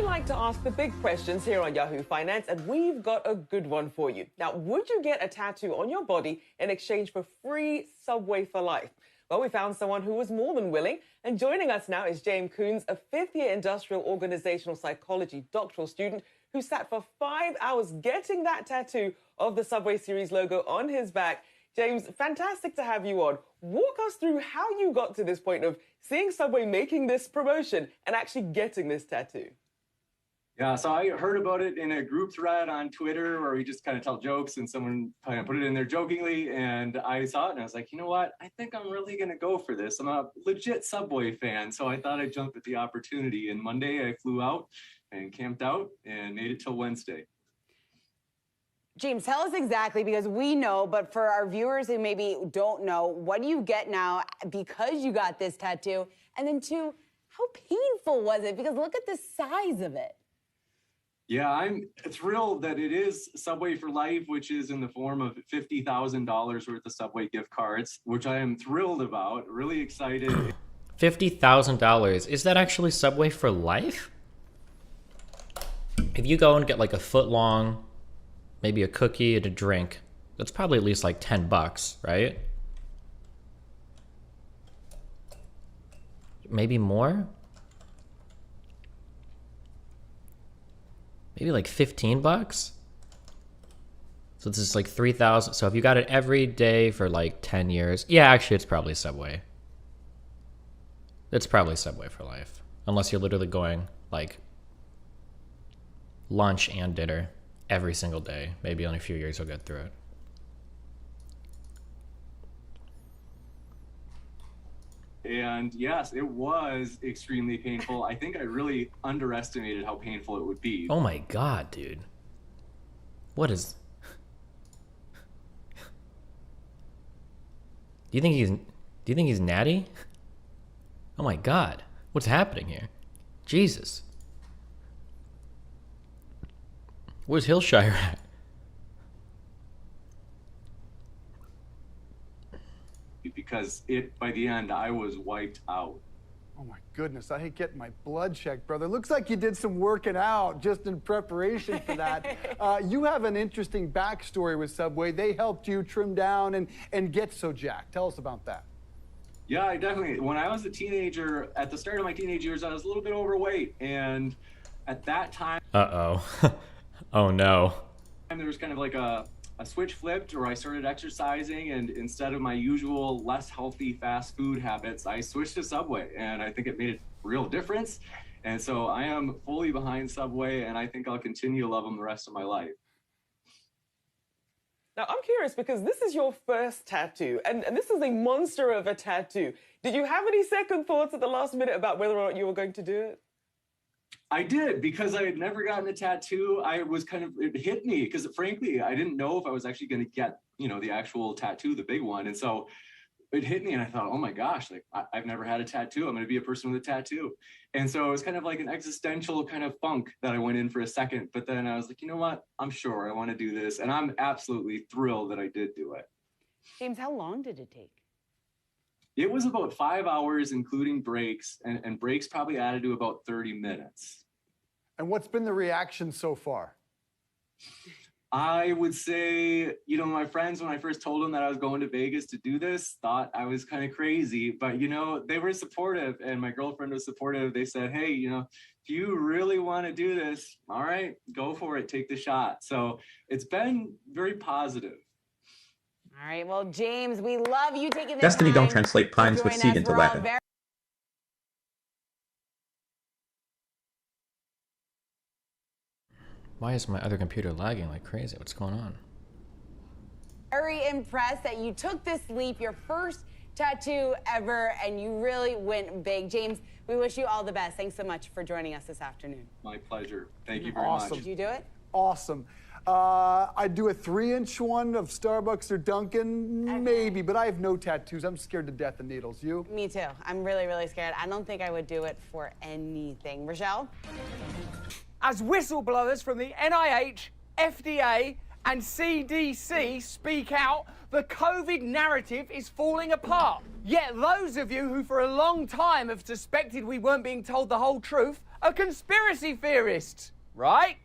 like to ask the big questions here on Yahoo Finance, and we've got a good one for you. Now, would you get a tattoo on your body in exchange for free Subway for life? Well, we found someone who was more than willing, and joining us now is James Coons, a fifth-year industrial organizational psychology doctoral student who sat for 5 hours getting that tattoo of the Subway Series logo on his back. James, fantastic to have you on. Walk us through how you got to this point of seeing Subway making this promotion and actually getting this tattoo. Yeah, so I heard about it in a group thread on Twitter where we just kind of tell jokes, and someone kind of put it in there jokingly, and I saw it and I was like, you know what? I think I'm really going to go for this. I'm a legit Subway fan, so I thought I'd jump at the opportunity. And Monday I flew out and camped out and made it till Wednesday. James, tell us exactly, because we know, but for our viewers who maybe don't know, what do you get now because you got this tattoo? And then two, how painful was it? Because look at the size of it. Yeah, I'm thrilled that it is Subway for Life, which is in the form of $50,000 worth of Subway gift cards, which I am thrilled about, really excited. $50,000, is that actually Subway for Life? If you go and get like a foot long, maybe a cookie and a drink, that's probably at least like 10 bucks, right? Maybe more? Maybe like 15 bucks? So this is like 3,000. So if you got it every day for like 10 years, yeah, actually it's probably Subway. It's probably Subway for Life. Unless you're literally going like lunch and dinner every single day. Maybe in a few years you'll get through it. And yes, it was extremely painful. I think I really underestimated how painful it would be. Oh my God, dude. What is... Do you think he's natty? Oh my God. What's happening here? Jesus. Where's Hillshire at? Because by the end, I was wiped out. Oh my goodness, I hate getting my blood checked, brother. Looks like you did some working out just in preparation for that. You have an interesting backstory with Subway. They helped you trim down and get so jacked. Tell us about that. Yeah, I definitely. When I was a teenager, at the start of my teenage years, I was a little bit overweight. And at that time... Uh-oh. Oh no. There was kind of like a switch flipped, or I started exercising, and instead of my usual less healthy fast food habits, I switched to Subway, and I think it made a real difference. And so I am fully behind Subway, and I think I'll continue to love them the rest of my life. Now, I'm curious because this is your first tattoo, and this is a monster of a tattoo. Did you have any second thoughts at the last minute about whether or not you were going to do it? I did, because I had never gotten a tattoo. It hit me because frankly, I didn't know if I was actually going to get, the actual tattoo, the big one. And so it hit me and I thought, oh my gosh, like I've never had a tattoo. I'm going to be a person with a tattoo. And so it was kind of like an existential kind of funk that I went in for a second. But then I was like, you know what? I'm sure I want to do this. And I'm absolutely thrilled that I did do it. James, how long did it take? It was about 5 hours, including breaks, and breaks probably added to about 30 minutes. And what's been the reaction so far? I would say, my friends, when I first told them that I was going to Vegas to do this, thought I was kind of crazy, but, they were supportive, and my girlfriend was supportive. They said, hey, if you really want to do this, all right, go for it, take the shot. So it's been very positive. All right, well, James, we love you taking the Destiny time don't translate primes with seed into Latin. Why is my other computer lagging like crazy? What's going on? Very impressed that you took this leap, your first tattoo ever, and you really went big. James, we wish you all the best. Thanks so much for joining us this afternoon. My pleasure. Thank you very Awesome. much. Did you do it? Awesome. I'd do a 3-inch one of Starbucks or Dunkin', maybe, but I have no tattoos. I'm scared to death of needles. You? Me too. I'm really, really scared. I don't think I would do it for anything. Rochelle? As whistleblowers from the NIH, FDA, and CDC speak out, the COVID narrative is falling apart. Yet those of you who for a long time have suspected we weren't being told the whole truth a conspiracy theorist, right?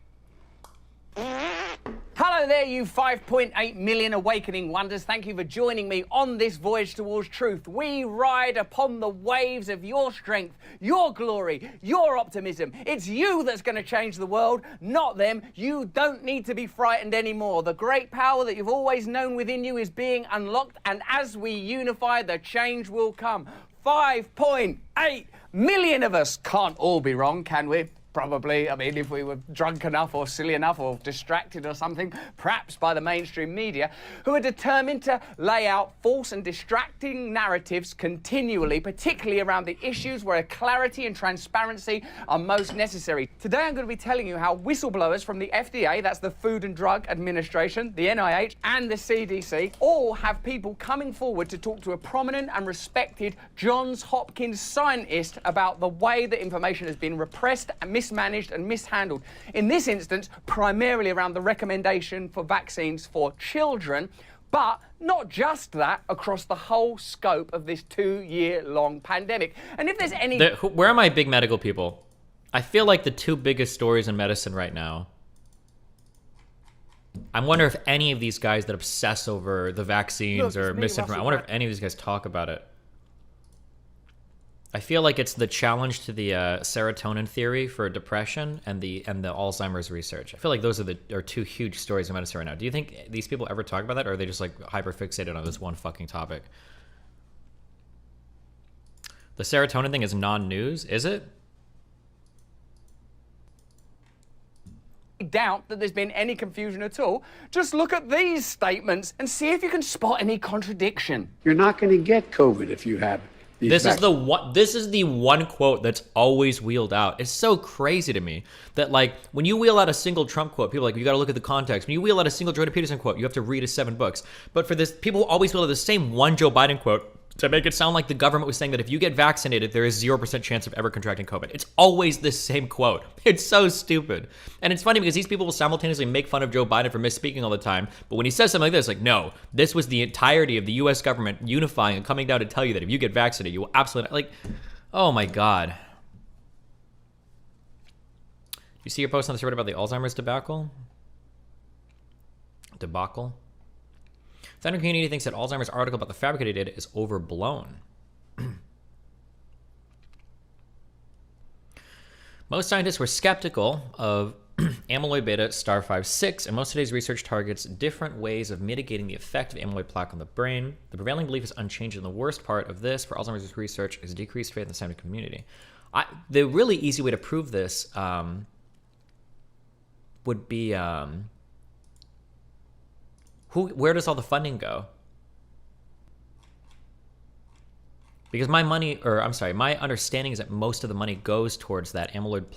Hello there, you 5.8 million awakening wonders. Thank you for joining me on this voyage towards truth. We ride upon the waves of your strength, your glory, your optimism. It's you that's going to change the world, not them. You don't need to be frightened anymore. The great power that you've always known within you is being unlocked, and as we unify, the change will come. 5.8 million of us. Can't all be wrong, can we? Probably. I mean, if we were drunk enough or silly enough or distracted or something, perhaps by the mainstream media, who are determined to lay out false and distracting narratives continually, particularly around the issues where clarity and transparency are most necessary. Today, I'm going to be telling you how whistleblowers from the FDA, that's the Food and Drug Administration, the NIH, and the CDC, all have people coming forward to talk to a prominent and respected Johns Hopkins scientist about the way that information has been repressed and mismanaged and mishandled. In this instance, primarily around the recommendation for vaccines for children, but not just that, across the whole scope of this 2-year-long pandemic. And if there's any... Where are my big medical people? I feel like the two biggest stories in medicine right now, I wonder if any of these guys that obsess over the vaccines or misinformation, I wonder if any of these guys talk about it. I feel like it's the challenge to the serotonin theory for depression and the Alzheimer's research. I feel like those are two huge stories in medicine right now. Do you think these people ever talk about that, or are they just like hyper fixated on this one fucking topic? The serotonin thing is non-news, is it? Doubt that there's been any confusion at all. Just look at these statements and see if you can spot any contradiction. You're not going to get COVID if you have This is the one quote that's always wheeled out. It's so crazy to me that, like, when you wheel out a single Trump quote, people are like, you got to look at the context. When you wheel out a single Jordan Peterson quote, you have to read his 7 books. But for this, people always wheel out the same one Joe Biden quote to make it sound like the government was saying that if you get vaccinated, there is 0% chance of ever contracting COVID. It's always the same quote. It's so stupid. And it's funny because these people will simultaneously make fun of Joe Biden for misspeaking all the time. But when he says something like this, like, no, this was the entirety of the U.S. government unifying and coming down to tell you that if you get vaccinated, you will absolutely, like, oh my God. You see your post on the thread about the Alzheimer's debacle? The scientific community thinks that Alzheimer's article about the fabricated data is overblown. Most scientists were skeptical of amyloid beta star 5/6, and most of today's research targets different ways of mitigating the effect of amyloid plaque on the brain. The prevailing belief is unchanged, and the worst part of this for Alzheimer's research is decreased faith in the scientific community. The really easy way to prove this would be... where does all the funding go? Because my understanding is that most of the money goes towards that amyloid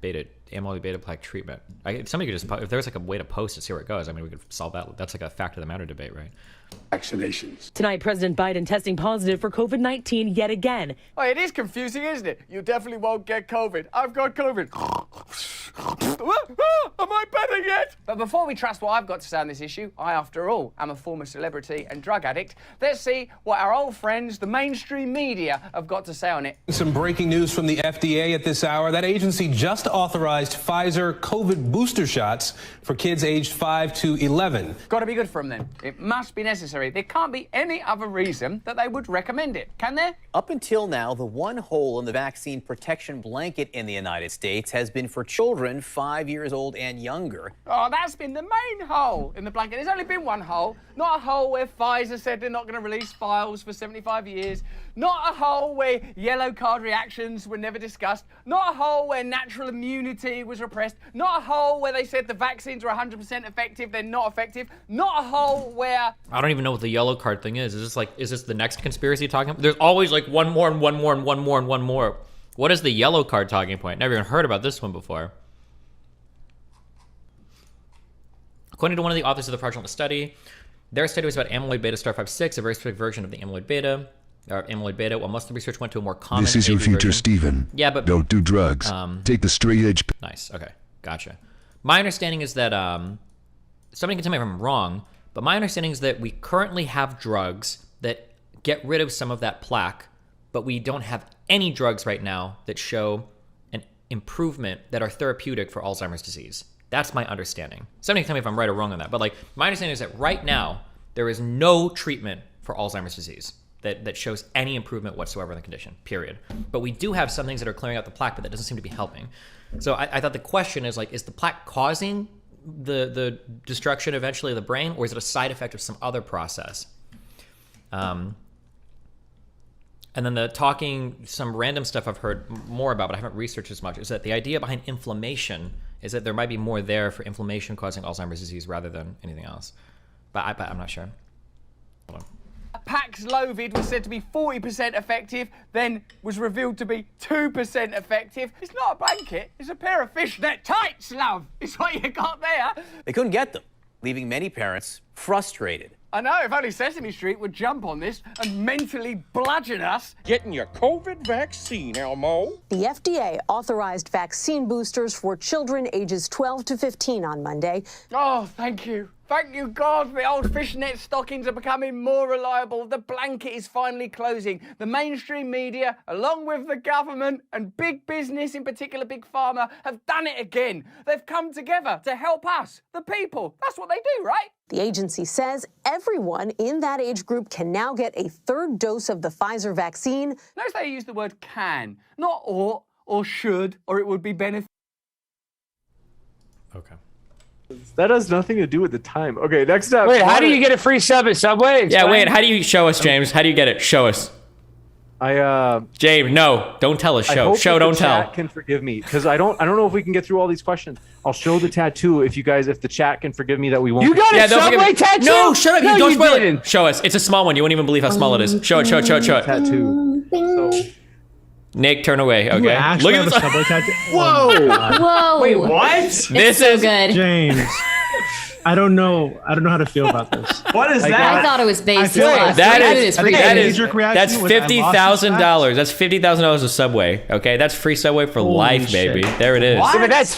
beta plaque treatment. If somebody could just, if there's like a way to post it, see where it goes. I mean, we could solve that. That's like a fact of the matter debate, right? Vaccinations. Tonight, President Biden testing positive for COVID-19 yet again. Oh, it is confusing, isn't it? You definitely won't get COVID. I've got COVID. Am I better yet? But before we trust what I've got to say on this issue, I, after all, am a former celebrity and drug addict. Let's see what our old friends, the mainstream media, have got to say on it. Some breaking news from the FDA at this hour. That agency just authorized Pfizer COVID booster shots for kids aged 5 to 11. Got to be good for them then. It must be necessary. There can't be any other reason that they would recommend it, can there? Up until now, the one hole in the vaccine protection blanket in the United States has been for children 5 years old and younger. Oh, that's been the main hole in the blanket. There's only been one hole. Not a hole where Pfizer said they're not going to release files for 75 years. Not a hole where yellow card reactions were never discussed. Not a hole where natural immunity was repressed. Not a hole where they said the vaccines are 100% effective, they're not effective. Not a hole where... I don't even know what the yellow card thing is. Is this the next conspiracy talking? There's always like one more and one more and one more and one more. What is the yellow card talking point? Never even heard about this one before. According to one of the authors of the fraudulent study, their study was about amyloid beta star 5/6, a very specific version of the amyloid beta. While most of the research went to a more common... This is your future, version. Steven. Yeah, but... Don't do drugs. Take the straight edge... Nice, okay, gotcha. My understanding is that, somebody can tell me if I'm wrong, but my understanding is that we currently have drugs that get rid of some of that plaque, but we don't have any drugs right now that show improvement that are therapeutic for Alzheimer's disease. That's my understanding. Somebody tell me if I'm right or wrong on that. But like, my understanding is that right now, there is no treatment for Alzheimer's disease that shows any improvement whatsoever in the condition, period. But we do have some things that are clearing out the plaque, but that doesn't seem to be helping. So I thought the question is like, is the plaque causing the destruction eventually of the brain, or is it a side effect of some other process? And then some random stuff I've heard more about, but I haven't researched as much, is that the idea behind inflammation is that there might be more there for inflammation causing Alzheimer's disease rather than anything else. But I'm not sure. Hold on. Paxlovid was said to be 40% effective, then was revealed to be 2% effective. It's not a blanket, it's a pair of fishnet tights, love. It's what you got there. They couldn't get them, leaving many parents frustrated. I know, if only Sesame Street would jump on this and mentally bludgeon us. Getting your COVID vaccine, Elmo. The FDA authorized vaccine boosters for children ages 12 to 15 on Monday. Oh, thank you. Thank you, God. The old fishnet stockings are becoming more reliable. The blanket is finally closing. The mainstream media, along with the government and big business, in particular Big Pharma, have done it again. They've come together to help us, the people. That's what they do, right? The agency says everyone in that age group can now get a third dose of the Pfizer vaccine. Notice they use the word can, not ought or should, or it would be beneficial. Okay. That has nothing to do with the time. Okay, next up. Wait, how do you get a free sub at Subway? Yeah, wait, how do you show us, James? How do you get it? Show us. James, no, don't tell us. Show, don't tell. Chat can forgive me because I don't know if we can get through all these questions. I'll show the tattoo if the chat can forgive me that we won't. You got a Subway tattoo? No, shut up! No, Don't you spoil didn't. it. Show us. It's a small one. You won't even believe how small it is. Show it. Tattoo. So, Nick, turn away. Okay. Look at the Subway tattoo. Whoa! Whoa! Wait, what? This is good, James. I don't know how to feel about this. What is that? I thought it was based on that's $50,000. That's $50,000 of Subway. Okay, that's free Subway for life, baby. There it is. What? But that's